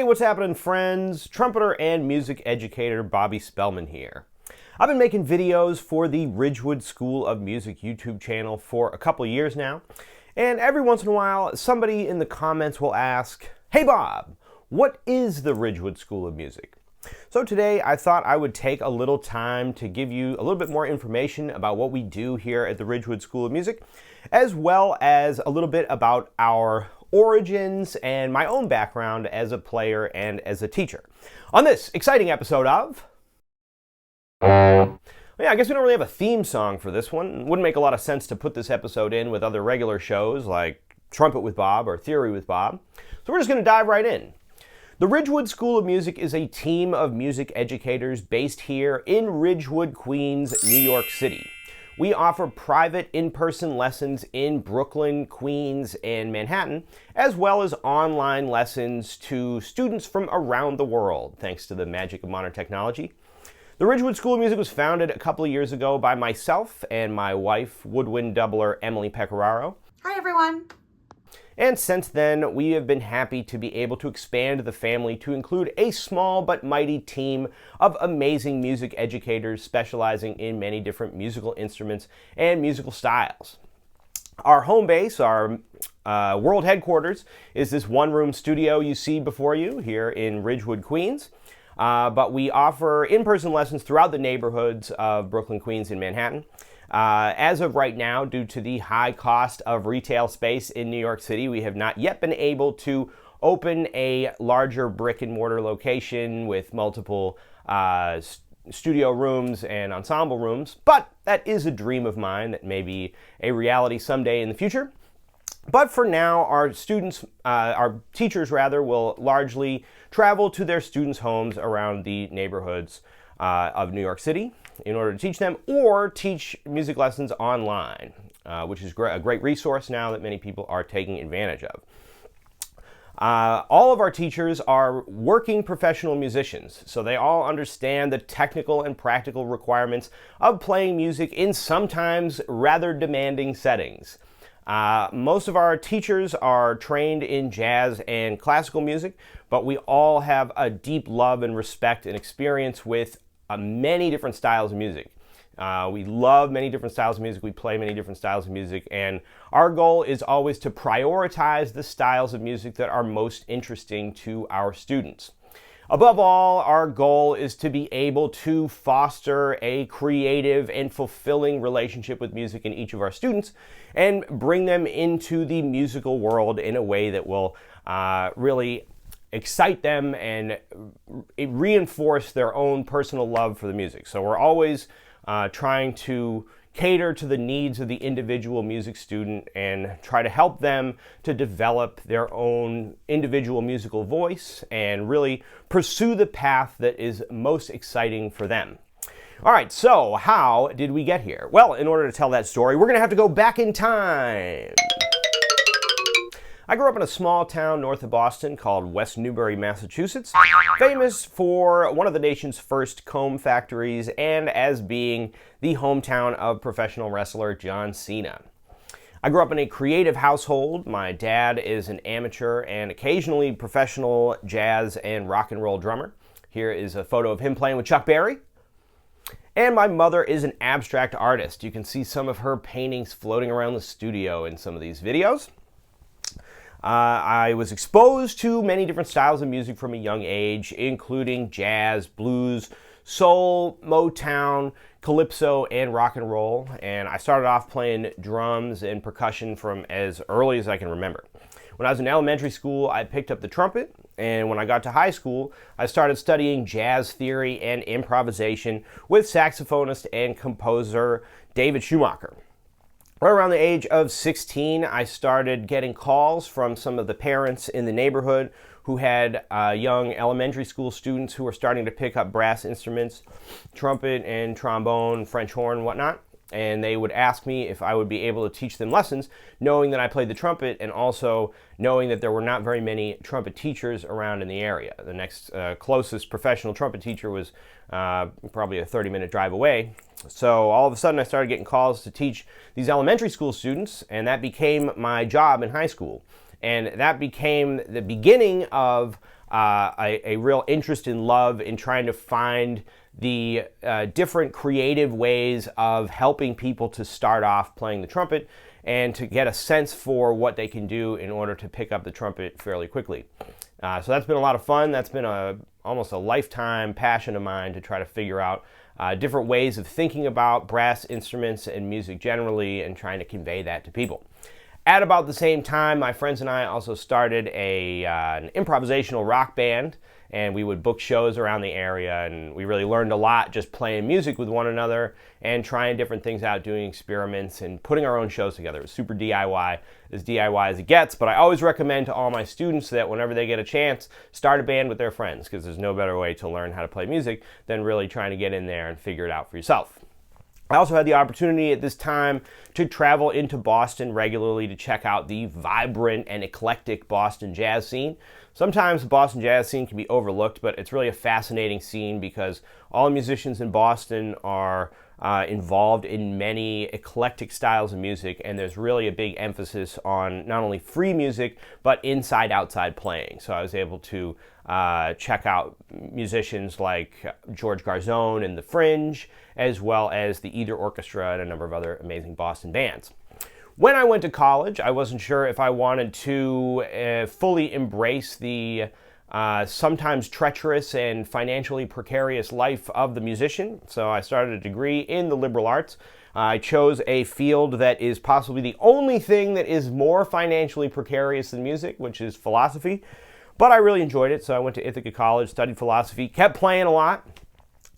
Hey, what's happening, friends? Trumpeter and music educator Bobby Spellman here. I've been making videos for the Ridgewood School of Music YouTube channel for a couple of years now, and every once in a while somebody in the comments will ask, "Hey Bob, what is the Ridgewood School of Music?" So today I thought I would take a little time to give you a little bit more information about what we do here at the Ridgewood School of Music, as well as a little bit about our origins and my own background as a player and as a teacher. On this exciting episode of... I guess we don't really have a theme song for this one. It wouldn't make a lot of sense to put this episode in with other regular shows like Trumpet with Bob or Theory with Bob. So we're just going to dive right in. The Ridgewood School of Music is a team of music educators based here in Ridgewood, Queens, New York City. We offer private in-person lessons in Brooklyn, Queens, and Manhattan, as well as online lessons to students from around the world, thanks to the magic of modern technology. The Ridgewood School of Music was founded a couple of years ago by myself and my wife, woodwind doubler Emily Pecoraro. Hi, everyone. And since then, we have been happy to be able to expand the family to include a small but mighty team of amazing music educators specializing in many different musical instruments and musical styles. Our home base, our world headquarters, is this one-room studio you see before you here in Ridgewood, Queens. But we offer in-person lessons throughout the neighborhoods of Brooklyn, Queens, and Manhattan. As of right now, due to the high cost of retail space in New York City, we have not yet been able to open a larger brick and mortar location with multiple studio rooms and ensemble rooms, but that is a dream of mine that may be a reality someday in the future. But for now, our teachers will largely travel to their students' homes around the neighborhoods of New York City in order to teach them, or teach music lessons online, which is a great resource now that many people are taking advantage of. All of our teachers are working professional musicians, so they all understand the technical and practical requirements of playing music in sometimes rather demanding settings. Most of our teachers are trained in jazz and classical music, but we all have a deep love and respect and experience with many different styles of music. We love many different styles of music, we play many different styles of music, and our goal is always to prioritize the styles of music that are most interesting to our students. Above all, our goal is to be able to foster a creative and fulfilling relationship with music in each of our students and bring them into the musical world in a way that will really excite them and reinforce their own personal love for the music. So we're always trying to cater to the needs of the individual music student and try to help them to develop their own individual musical voice and really pursue the path that is most exciting for them. All right, so how did we get here? Well, in order to tell that story, we're going to have to go back in time. I grew up in a small town north of Boston called West Newbury, Massachusetts, famous for one of the nation's first comb factories and as being the hometown of professional wrestler John Cena. I grew up in a creative household. My dad is an amateur and occasionally professional jazz and rock and roll drummer. Here is a photo of him playing with Chuck Berry. And my mother is an abstract artist. You can see some of her paintings floating around the studio in some of these videos. I was exposed to many different styles of music from a young age, including jazz, blues, soul, Motown, calypso, and rock and roll. And I started off playing drums and percussion from as early as I can remember. When I was in elementary school, I picked up the trumpet, and when I got to high school, I started studying jazz theory and improvisation with saxophonist and composer David Schumacher. Right around the age of 16, I started getting calls from some of the parents in the neighborhood who had young elementary school students who were starting to pick up brass instruments, trumpet and trombone, French horn, and whatnot. And they would ask me if I would be able to teach them lessons, knowing that I played the trumpet and also knowing that there were not very many trumpet teachers around in the area. The next closest professional trumpet teacher was probably a 30-minute drive away. So all of a sudden I started getting calls to teach these elementary school students, and that became my job in high school. And that became the beginning of a real interest and love in trying to find the different creative ways of helping people to start off playing the trumpet and to get a sense for what they can do in order to pick up the trumpet fairly quickly. So that's been a lot of fun. That's been almost a lifetime passion of mine to try to figure out different ways of thinking about brass instruments and music generally and trying to convey that to people. At about the same time, my friends and I also started an improvisational rock band, and we would book shows around the area, and we really learned a lot just playing music with one another and trying different things out, doing experiments and putting our own shows together. It was super DIY, as DIY as it gets, but I always recommend to all my students that whenever they get a chance, start a band with their friends, because there's no better way to learn how to play music than really trying to get in there and figure it out for yourself. I also had the opportunity at this time to travel into Boston regularly to check out the vibrant and eclectic Boston jazz scene. Sometimes the Boston jazz scene can be overlooked, but it's really a fascinating scene because all the musicians in Boston are involved in many eclectic styles of music, and there's really a big emphasis on not only free music, but inside-outside playing. So I was able to check out musicians like George Garzone and the Fringe, as well as the Either Orchestra and a number of other amazing Boston bands. When I went to college, I wasn't sure if I wanted to fully embrace the sometimes treacherous and financially precarious life of the musician, so I started a degree in the liberal arts. I chose a field that is possibly the only thing that is more financially precarious than music, which is philosophy. But I really enjoyed it, so I went to Ithaca College, studied philosophy, kept playing a lot.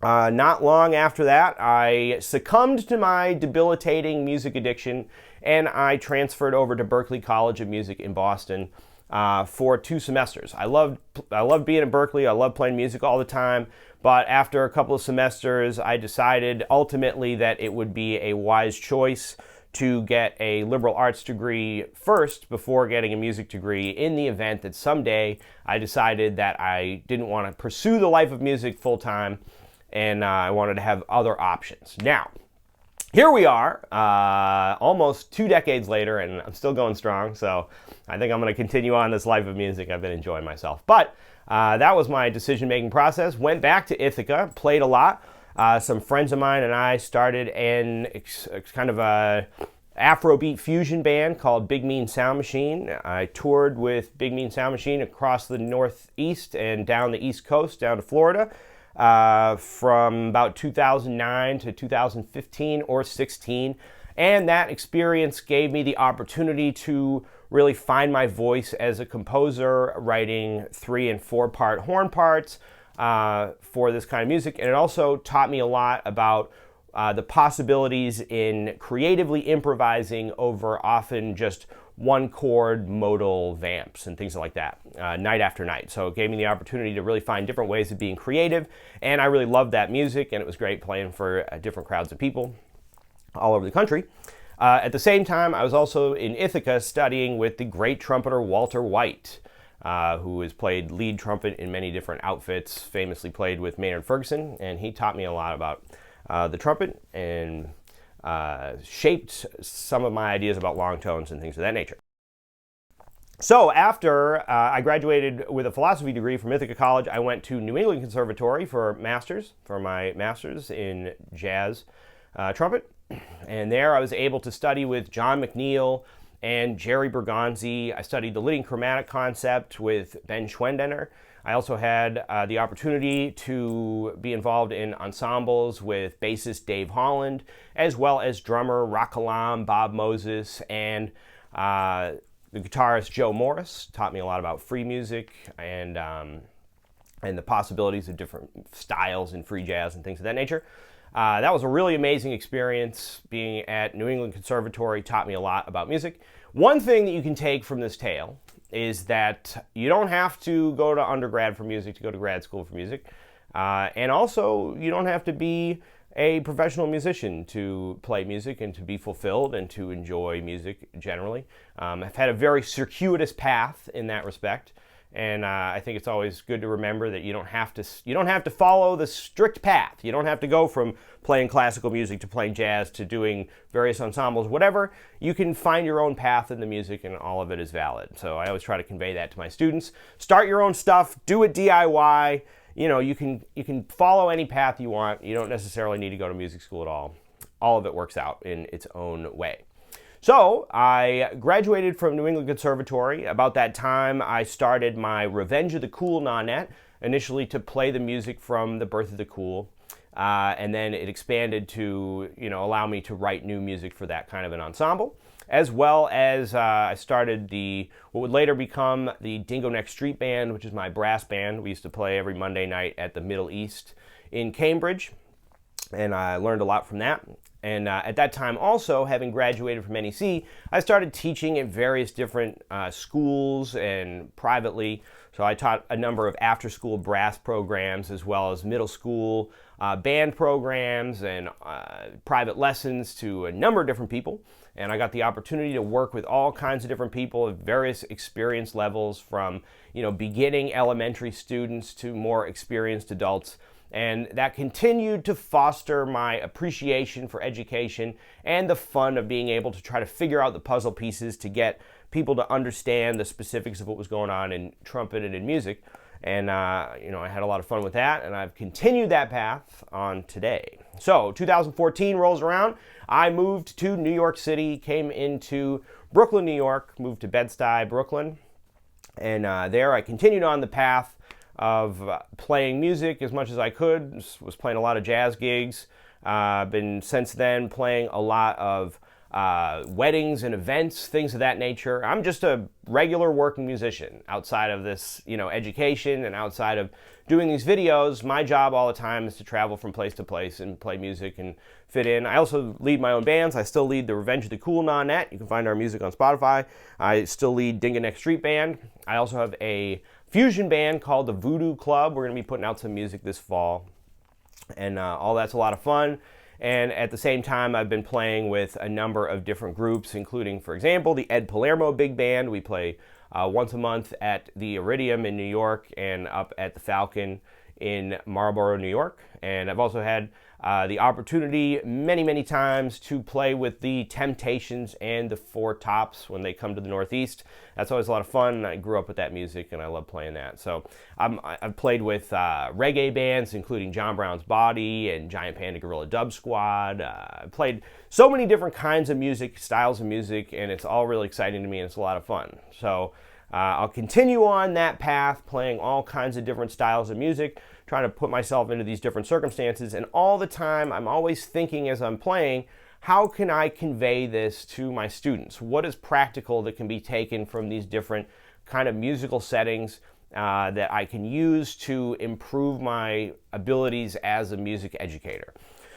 Not long after that, I succumbed to my debilitating music addiction, and I transferred over to Berklee College of Music in Boston for 2 semesters. I loved being at Berklee. I loved playing music all the time. But after a couple of semesters, I decided ultimately that it would be a wise choice to get a liberal arts degree first before getting a music degree, in the event that someday I decided that I didn't want to pursue the life of music full time and I wanted to have other options. Now, here we are, almost 2 decades later, and I'm still going strong, so I think I'm going to continue on this life of music. I've been enjoying myself. But that was my decision-making process. Went back to Ithaca, played a lot. Some friends of mine and I started kind of a Afrobeat fusion band called Big Mean Sound Machine. I toured with Big Mean Sound Machine across the Northeast and down the East Coast, down to Florida, from about 2009 to 2015 or 16. And that experience gave me the opportunity to really find my voice as a composer, writing 3- and 4-part horn parts for this kind of music. And it also taught me a lot about the possibilities in creatively improvising over often just one-chord modal vamps and things like that, night after night. So it gave me the opportunity to really find different ways of being creative, and I really loved that music, and it was great playing for different crowds of people all over the country. At the same time, I was also in Ithaca studying with the great trumpeter Walter White, who has played lead trumpet in many different outfits, famously played with Maynard Ferguson, and he taught me a lot about the trumpet and shaped some of my ideas about long tones and things of that nature. So after I graduated with a philosophy degree from Ithaca College, I went to New England Conservatory for my master's in jazz trumpet. And there I was able to study with John McNeil and Jerry Bergonzi. I studied the leading chromatic concept with Ben Schwendener. I also had the opportunity to be involved in ensembles with bassist Dave Holland, as well as drummer Rock Alam, Bob Moses, and the guitarist Joe Morris. Taught me a lot about free music and the possibilities of different styles in free jazz and things of that nature. That was a really amazing experience. Being at New England Conservatory taught me a lot about music. One thing that you can take from this tale is that you don't have to go to undergrad for music to go to grad school for music. And also, you don't have to be a professional musician to play music and to be fulfilled and to enjoy music generally. I've had a very circuitous path in that respect. And I think it's always good to remember that you don't have to follow the strict path. You don't have to go from playing classical music to playing jazz to doing various ensembles, whatever. You can find your own path in the music, and all of it is valid. So I always try to convey that to my students. Start your own stuff. Do it DIY. You know, you can follow any path you want. You don't necessarily need to go to music school at all. All of it works out in its own way. So I graduated from New England Conservatory. About that time, I started my Revenge of the Cool nonet, initially to play the music from The Birth of the Cool, and then it expanded to, you know, allow me to write new music for that kind of an ensemble, as well as I started what would later become the Dingo Neck Street Band, which is my brass band. We used to play every Monday night at the Middle East in Cambridge, and I learned a lot from that. And at that time also, having graduated from NEC, I started teaching at various different schools and privately. So I taught a number of after-school brass programs, as well as middle school band programs and private lessons to a number of different people. And I got the opportunity to work with all kinds of different people at various experience levels, from, you know, beginning elementary students to more experienced adults. And that continued to foster my appreciation for education and the fun of being able to try to figure out the puzzle pieces to get people to understand the specifics of what was going on in trumpet and in music. And, you know, I had a lot of fun with that, and I've continued that path on today. So 2014 rolls around. I moved to New York City, came into Brooklyn, New York, moved to Bed-Stuy, Brooklyn. And there I continued on the path of playing music as much as I could. Was playing a lot of jazz gigs. Been since then playing a lot of weddings and events, things of that nature. I'm just a regular working musician outside of this, you know, education, and outside of doing these videos. My job all the time is to travel from place to place and play music and fit in. I also lead my own bands. I still lead the Revenge of the Cool nonet. You can find our music on Spotify. I still lead Dingo Neck Street Band. I also have a fusion band called the Voodoo Club. We're going to be putting out some music this fall, and all that's a lot of fun. And at the same time, I've been playing with a number of different groups, including, for example, the Ed Palermo Big Band. We play once a month at the Iridium in New York and up at the Falcon in Marlborough, New York. And I've also had the opportunity many, many times to play with the Temptations and the Four Tops when they come to the Northeast. That's always a lot of fun. I grew up with that music, and I love playing that. So I've played with reggae bands, including John Brown's Body and Giant Panda Gorilla Dub Squad. I've played so many different kinds of music, styles of music, and it's all really exciting to me, and it's a lot of fun. So I'll continue on that path, playing all kinds of different styles of music, trying to put myself into these different circumstances. And all the time, I'm always thinking as I'm playing, how can I convey this to my students? What is practical that can be taken from these different kind of musical settings that I can use to improve my abilities as a music educator?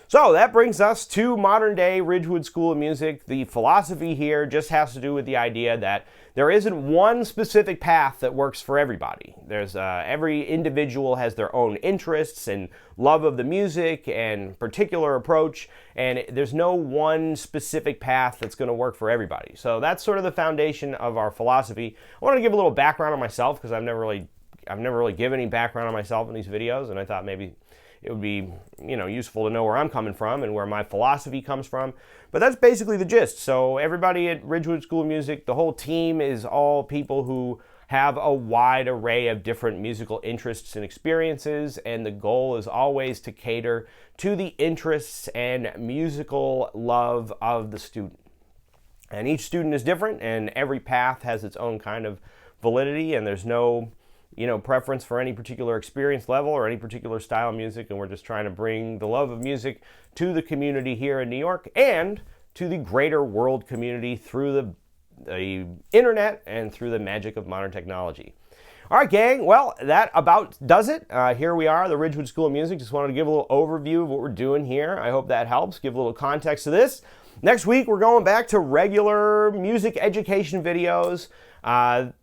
So that brings us to modern day Ridgewood School of Music. The philosophy here just has to do with the idea that there isn't one specific path that works for everybody. There's every individual has their own interests and love of the music and particular approach, and there's no one specific path that's going to work for everybody. So that's sort of the foundation of our philosophy. I want to give a little background on myself, because I've never really given any background on myself in these videos, and I thought maybe it would be, you know, useful to know where I'm coming from and where my philosophy comes from. But that's basically the gist. So everybody at Ridgewood School of Music, the whole team is all people who have a wide array of different musical interests and experiences, and the goal is always to cater to the interests and musical love of the student. And each student is different, and every path has its own kind of validity, and there's no, you know, preference for any particular experience level or any particular style of music, and we're just trying to bring the love of music to the community here in New York and to the greater world community through the internet and through the magic of modern technology. All right, gang, well, that about does it. Here we are, the Ridgewood School of Music. Just wanted to give a little overview of what we're doing here. I hope that helps, give a little context to this. Next week, we're going back to regular music education videos.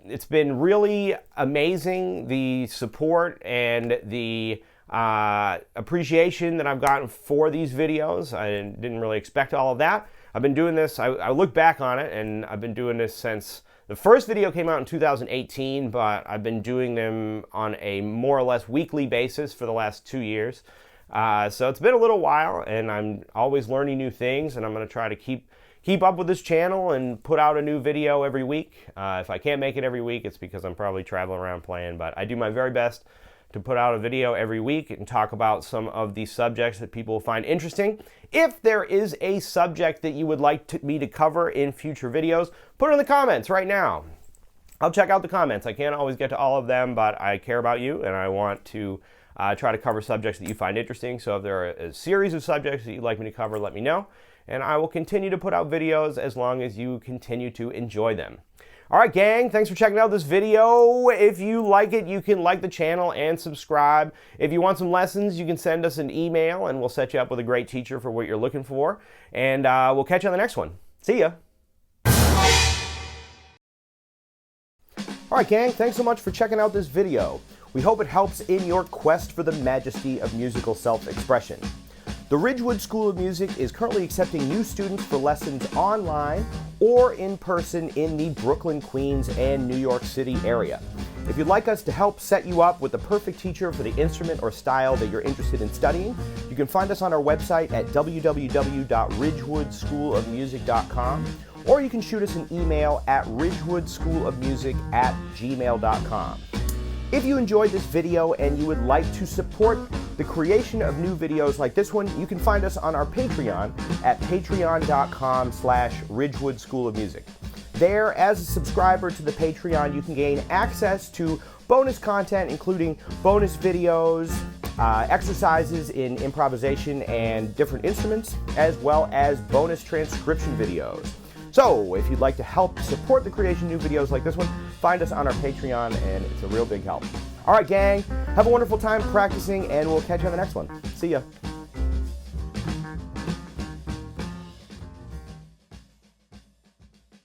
It's been really amazing, the support and the appreciation that I've gotten for these videos. I didn't really expect all of that. I've been doing this, I look back on it, and I've been doing this since The first video came out in 2018, but I've been doing them on a more or less weekly basis for the last 2 years. So it's been a little while, and I'm always learning new things, and I'm going to try to keep up with this channel and put out a new video every week. If I can't make it every week, it's because I'm probably traveling around playing, but I do my very best to put out a video every week and talk about some of the subjects that people find interesting. If there is a subject that you would like me to cover in future videos, put it in the comments right now. I'll check out the comments. I can't always get to all of them, but I care about you and I want to try to cover subjects that you find interesting. So if there are a series of subjects that you'd like me to cover, let me know. And I will continue to put out videos as long as you continue to enjoy them. All right, gang, thanks for checking out this video. If you like it, you can like the channel and subscribe. If you want some lessons, you can send us an email and we'll set you up with a great teacher for what you're looking for. And we'll catch you on the next one. See ya. All right, gang, thanks so much for checking out this video. We hope it helps in your quest for the majesty of musical self-expression. The Ridgewood School of Music is currently accepting new students for lessons online or in person in the Brooklyn, Queens, and New York City area. If you'd like us to help set you up with the perfect teacher for the instrument or style that you're interested in studying, you can find us on our website at www.ridgewoodschoolofmusic.com, or you can shoot us an email at ridgewoodschoolofmusic@gmail.com. If you enjoyed this video and you would like to support the creation of new videos like this one, you can find us on our Patreon at patreon.com/Ridgewood School of Music. There, as a subscriber to the Patreon, you can gain access to bonus content, including bonus videos, exercises in improvisation and different instruments, as well as bonus transcription videos. So, if you'd like to help support the creation of new videos like this one, find us on our Patreon, and it's a real big help. All right, gang, have a wonderful time practicing, and we'll catch you on the next one. See ya.